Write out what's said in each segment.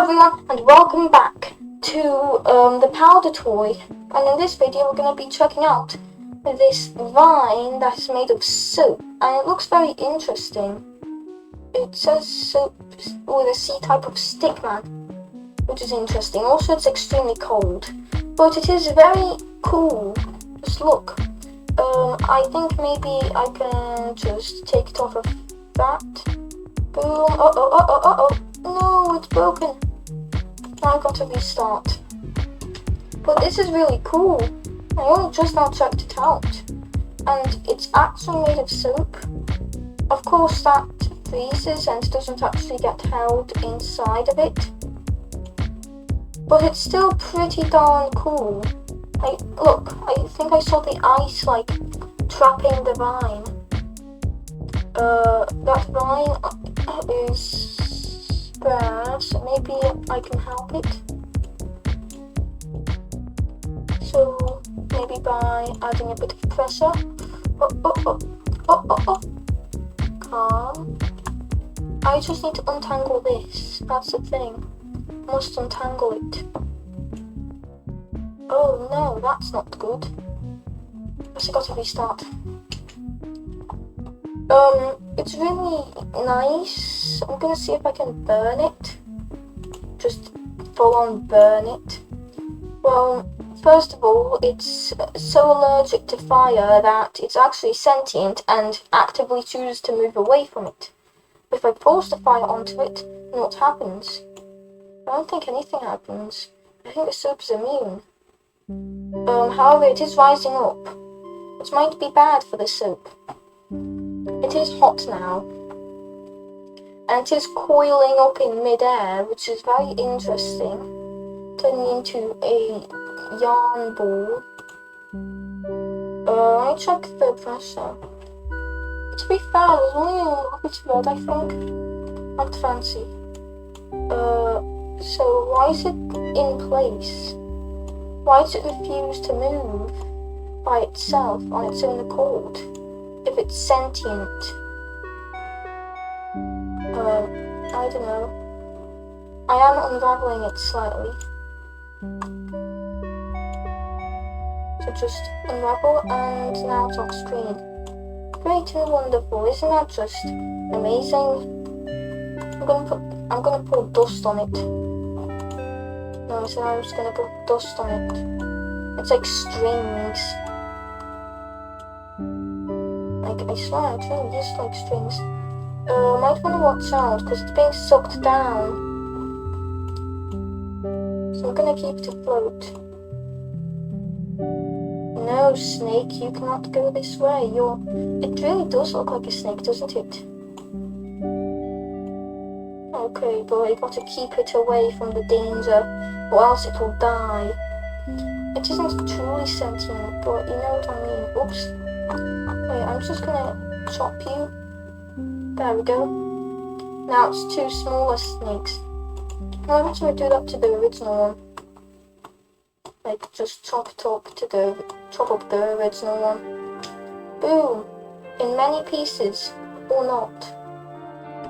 everyone, and welcome back to the powder toy. And in this video we're going to be checking out this vine that's made of soap, and it looks very interesting. It says soap with a C type of stickman, which is interesting. Also it's extremely cold, but it is very cool. Just look. I think maybe I can just take it off of that. Boom. Oh. No, it's broken. Now I got to restart. But this is really cool. I only just now checked it out. And it's actually made of soap. Of course that freezes and doesn't actually get held inside of it. But it's still pretty darn cool. Look, I think I saw the ice trapping the vine. That vine is there, so maybe I can help it. So maybe by adding a bit of pressure. Oh. Calm. I just need to untangle this. That's the thing. Must untangle it. Oh no, that's not good. Guess I gotta restart. It's really nice. I'm gonna see if I can burn it. Just full on burn it. Well, first of all, it's so allergic to fire that it's actually sentient and actively chooses to move away from it. If I force the fire onto it, then what happens? I don't think anything happens. I think the soap is immune. However, it is rising up, which might be bad for the soap. It is hot now, and it is coiling up in mid-air, which is very interesting, turning into a yarn ball. Let me check the pressure. To be fair, there's only a little bit red, I think. Not fancy. So why is it in place? Why does it refuse to move by itself on its own accord if it's sentient? I don't know. I am unraveling it slightly. So just unravel, and now it's off screen. Great and wonderful, isn't that just amazing? I'm gonna pour dust on it. No, so I'm just gonna put dust on it. It's like strings. I swear, it really is like strings. Might wanna watch out because it's being sucked down. So I'm gonna keep it afloat. No, snake, you cannot go this way. It really does look like a snake, doesn't it? Okay, but I gotta keep it away from the danger, or else it will die. It isn't truly sentient, but you know what I mean. Oops. Wait, I'm just gonna chop you. There we go. Now it's two smaller snakes. Why don't I do that to the original one? Like, just chop up the original one. Boom! In many pieces, or not.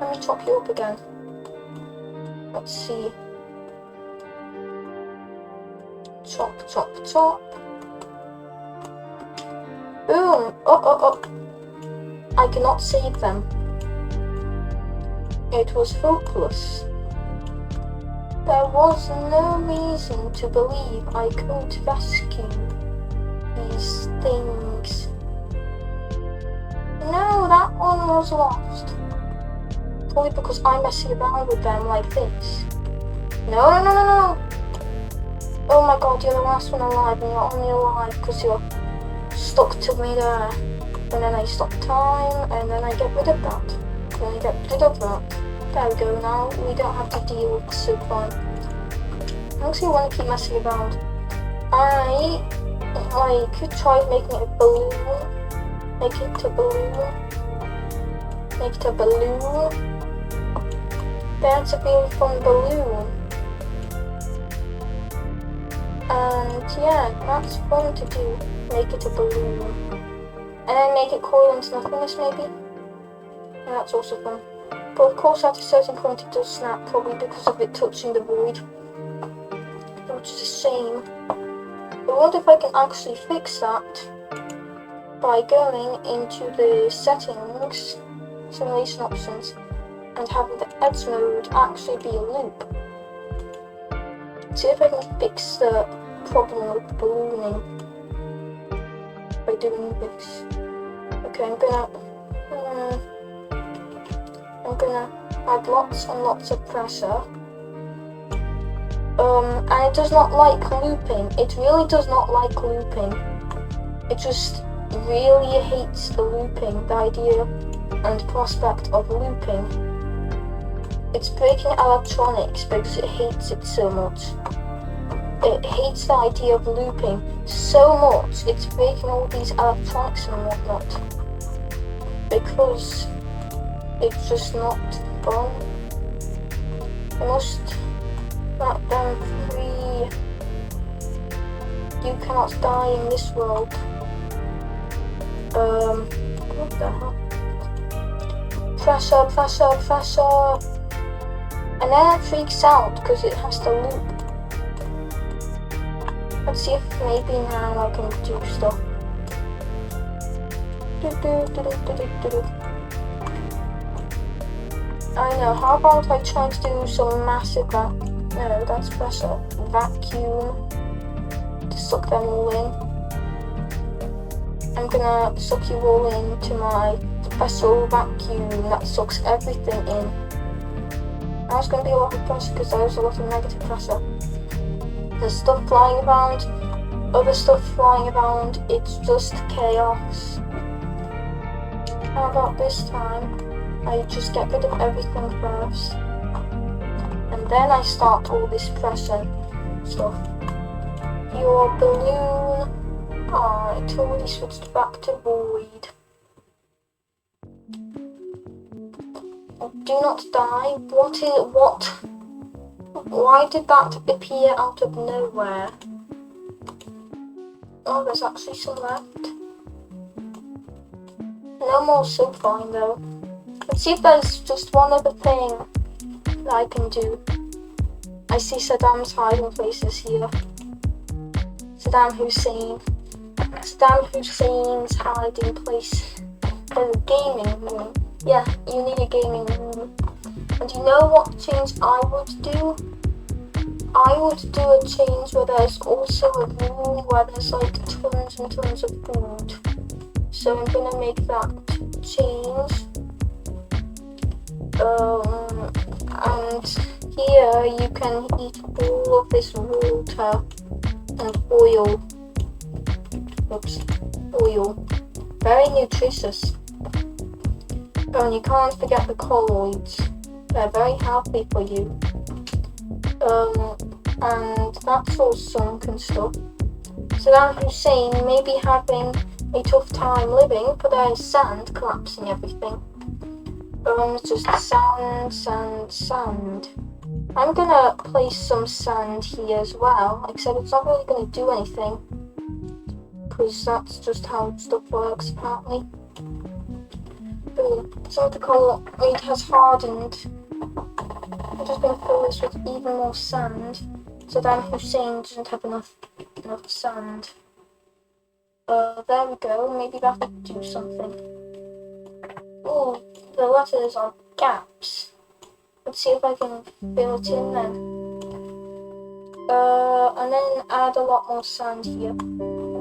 Let me chop you up again. Let's see. Chop. Boom! Oh. I cannot save them. It was hopeless. There was no reason to believe I could rescue these things. No, that one was lost. Probably because I'm messing around with them like this. No. Oh my god, you're the last one alive, and you're only alive because you're stuck to me there. And then I stop time, and then I get rid of that. And then I get rid of that. There we go, now we don't have to deal with the soup line. I actually want to keep messing around. I could try making it a balloon. Make it a balloon. That's a really fun balloon. And yeah, that's fun to do. Make it a balloon. And then make it coil into nothingness maybe. And that's also fun. But of course at a certain point it does snap, probably because of it touching the void, which is a shame. I wonder if I can actually fix that by going into the settings, simulation options, and having the edge mode actually be a loop. See if I can fix the problem with ballooning by doing this. Okay, I'm gonna add lots and lots of pressure. And it does not like looping. It really does not like looping. It just really hates the looping, the idea and prospect of looping. It's breaking electronics because it hates it so much. It hates the idea of looping so much, it's breaking all these electronics and whatnot. Because it's just not fun. I must let them free. You cannot die in this world. What the hell? Pressure, pressure, pressure. And then it freaks out because it has to loop. Let's see if maybe now I can do stuff. I know, how about I try to do some massive no, that's pressure. Vacuum to suck them all in. I'm gonna suck you all into my special vacuum that sucks everything in. Now it's gonna be a lot of pressure because there's a lot of negative pressure. There's stuff flying around, other stuff flying around, it's just chaos. How about this time? I just get rid of everything first. And then I start all this pressure stuff. Your balloon. Oh, it already switched back to void. Do not die. What? Why did that appear out of nowhere? Oh, there's actually some left. No more so fine though. Let's see if there's just one other thing that I can do. I see Saddam's hiding places here. Saddam Hussein. Saddam Hussein's hiding place. There's a gaming room. Yeah, you need a gaming room. And you know what change I would do? I would do a change where there's also a room where there's like tons and tons of food. So I'm gonna make that change. And here you can eat all of this water and oil. Oops, oil. Very nutritious. Oh, and you can't forget the colloids. They're very healthy for you. And that's all sunken stuff. Saddam Hussein may be having a tough time living, but there's sand collapsing everything. It's just sand, sand, sand. I'm gonna place some sand here as well, except it's not really gonna do anything. Because that's just how stuff works, apparently. Some of the colloid has hardened. I'm just going to fill this with even more sand. Saddam Hussein doesn't have enough sand. There we go. Maybe that would do something. Oh, the letters are gaps. Let's see if I can fill it in then. And then add a lot more sand here.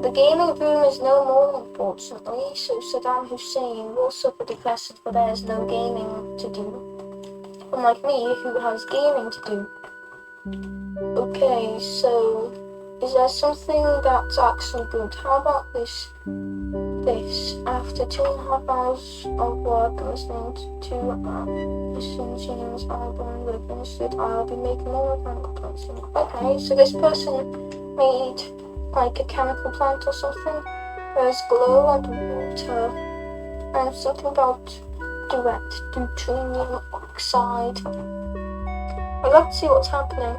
The gaming room is no more, unfortunately, so Saddam Hussein will suffer depression, for there is no gaming to do. Unlike me, who has gaming to do. Okay, so is there something that's actually good? How about this? After 2.5 hours of work listening to James' album, when I finished it, I'll be making more mechanical plants. Okay, so this person made like a chemical plant or something. There's glow and water, and something about deuterium oxide. I'd like to see what's happening.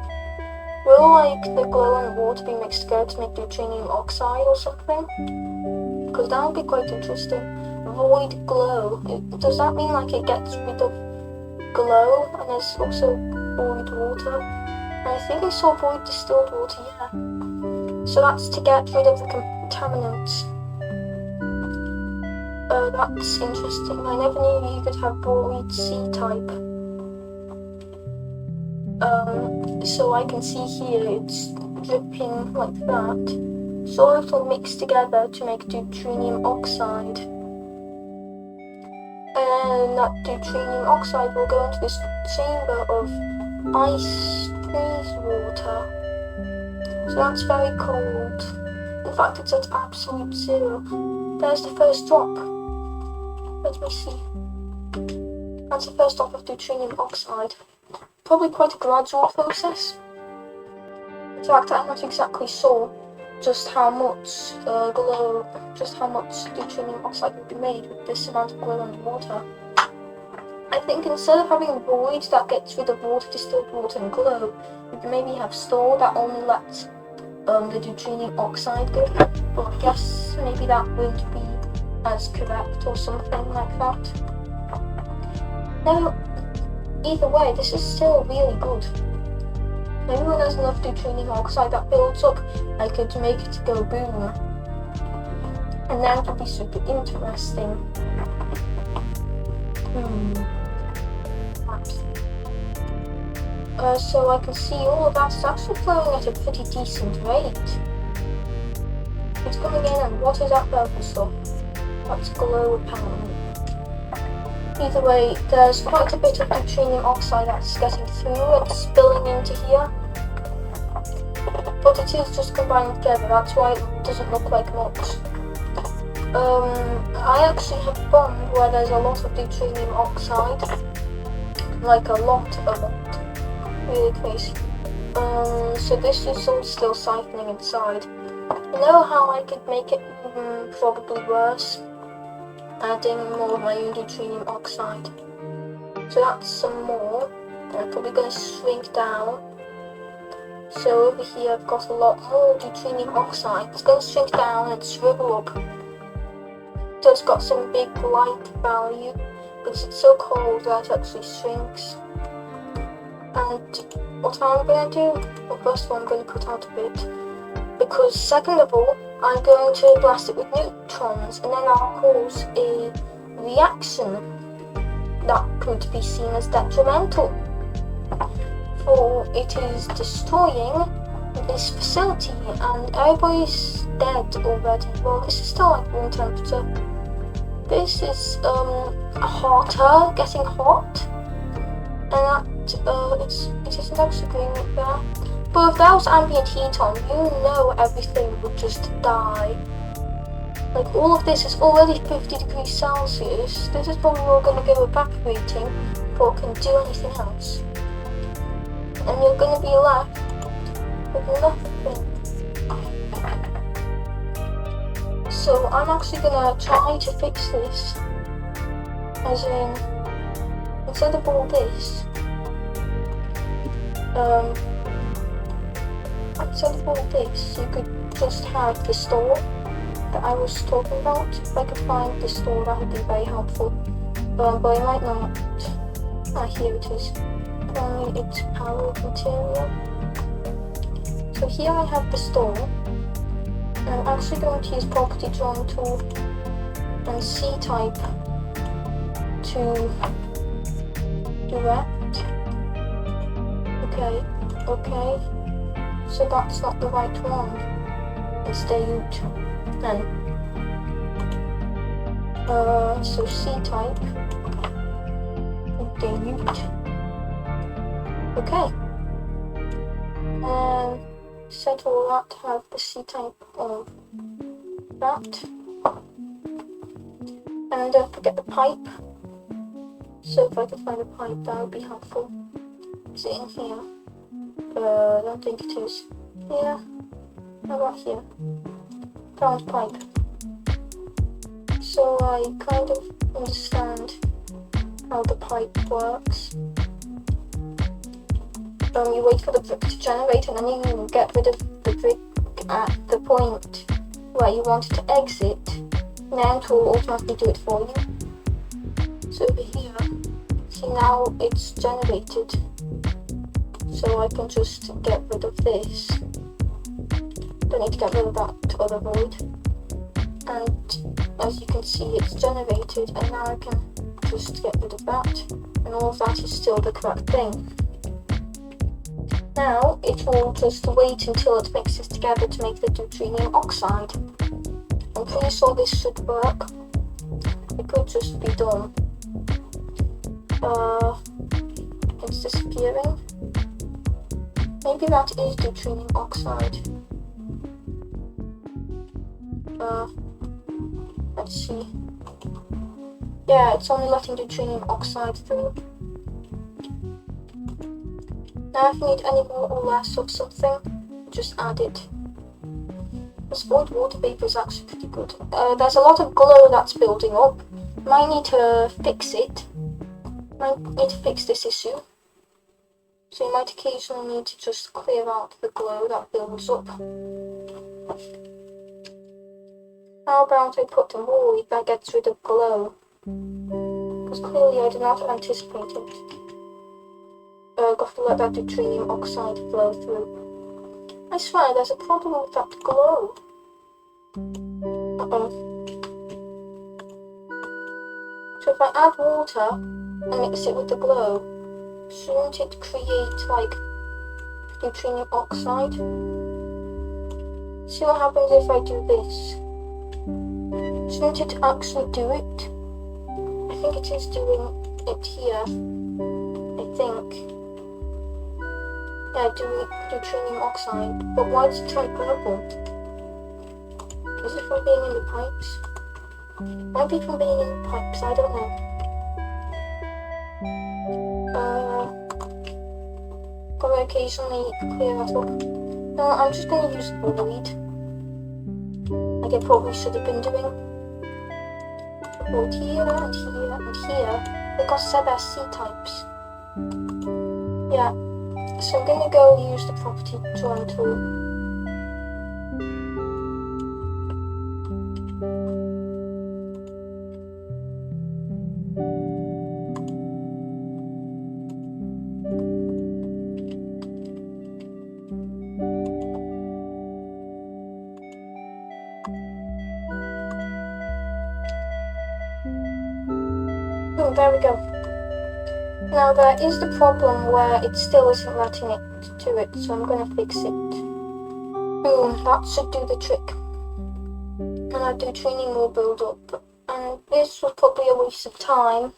Will like the glow and water be mixed together to make deuterium oxide or something? Because that would be quite interesting. Void glow. Does that mean like it gets rid of glow, and there's also void water. And I think I saw void distilled water, yeah. So that's to get rid of the contaminants. That's interesting. I never knew you could have void C-type. So I can see here it's dripping like that. So it will mix together to make deuterium oxide. And that deuterium oxide will go into this chamber of ice freeze water. So that's very cold. In fact, it's at absolute zero. There's the first drop. Let me see. That's the first drop of deuterium oxide. Probably quite a gradual process. In fact, I'm not exactly sure just how much just how much deuterium oxide would be made with this amount of glow and water. I think instead of having a void that gets rid of water, distilled water and glow, you can maybe have store that only lets the deuterium oxide go. But I guess maybe that wouldn't be as correct or something like that. Now, either way, this is still really good. Maybe when there's enough deuterium oxide that builds up, I could make it go boom. And that would be super interesting. So I can see all of that's actually flowing at a pretty decent rate. It's coming in, and what is that purple stuff? That's glow apparently. Either way, there's quite a bit of deuterium oxide that's getting through and spilling into here. But it is just combined together, that's why it doesn't look like much. I actually have a bond where there's a lot of deuterium oxide. Like a lot of it. Really crazy. So this is all still siphoning inside. You know how I could make it probably worse? Adding more of my own deuterium oxide. So that's some more. I'm probably going to shrink down. So over here I've got a lot more deuterium oxide. It's going to shrink down and shrivel up. So it's got some big light value because it's so cold that it actually shrinks. And what I'm going to do, well, first of all I'm going to cut out a bit. Because second of all, I'm going to blast it with neutrons, and then I'll cause a reaction that could be seen as detrimental. For it is destroying this facility, and everybody's dead already. Well, this is still like room temperature. This is hotter, getting hot, and that it isn't actually going like that. But if there was ambient heat on, you know everything would just die. Like, all of this is already 50 degrees Celsius. This is probably all going to go evaporating before it can do anything else. And you're going to be left with nothing. So I'm actually going to try to fix this. As in, instead of all this, you could just have the store that I was talking about. If I could find the store, that would be very helpful. But I might not. Ah, here it is. Apparently it's powered material. So here I have the store. And I'm actually going to use property drawing tool and C-type to direct. Okay. So that's not the right one. It's dilute. Then. So C-type. Dilute. Okay. Set all that to have the C-type of that. And don't forget the pipe. So if I could find a pipe, that would be helpful. Is it in here? I don't think it is. Here? How about here? Found pipe. So I kind of understand how the pipe works. You wait for the brick to generate, and then you get rid of the brick at the point where you want it to exit. Now it will automatically do it for you. So over here, See, now it's generated. So I can just get rid of this. Don't need to get rid of that other void. And as you can see, it's generated, and now I can just get rid of that. And all of that is still the correct thing. Now it will just wait until it mixes together to make the deuterium oxide. I'm pretty sure this should work. It could just be done. It's disappearing. Maybe that is deuterium oxide. Let's see. Yeah, it's only letting deuterium oxide through. Now if you need any more or less of something, just add it. This void water vapor is actually pretty good. There's a lot of glow that's building up. Might need to fix it. Might need to fix this issue. So you might occasionally need to just clear out the glow that builds up. How about I put a void that gets rid of glow? Because clearly I did not anticipate it. Got to let that deuterium oxide flow through. I swear there's a problem with that glow. So if I add water and mix it with the glow, shouldn't it create like deuterium oxide? See what happens if I do this? Shouldn't it actually do it? I think it is doing it here. I think. Yeah, deuterium oxide. But why does it turn purple? Is it from being in the pipes? Might be from being in the pipes, I don't know. Gotta occasionally clear that up. No, I'm just gonna use the void. Like I probably should have been doing. Both here and here and here. Because I said they're C-types. Yeah. So I'm gonna go use the property drawing tool. There we go. Now there is the problem where it still isn't letting it do it, so I'm going to fix it. Boom, that should do the trick. And our deuterium will build up. And this was probably a waste of time,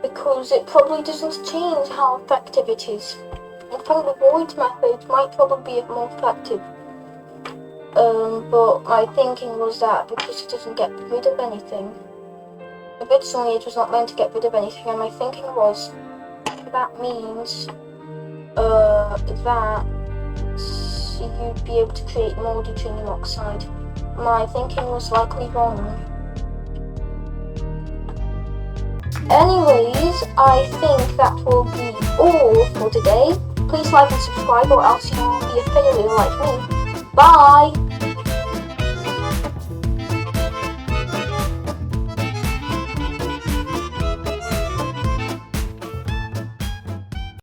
because it probably doesn't change how effective it is. In fact, the void method might probably be more effective. But my thinking was that because it doesn't get rid of anything, originally it was not meant to get rid of anything, and my thinking was that means that you'd be able to create more deuterium oxide. My thinking was likely wrong. Anyways, I think that will be all for today. Please like and subscribe, or else you will be a failure like me. Bye!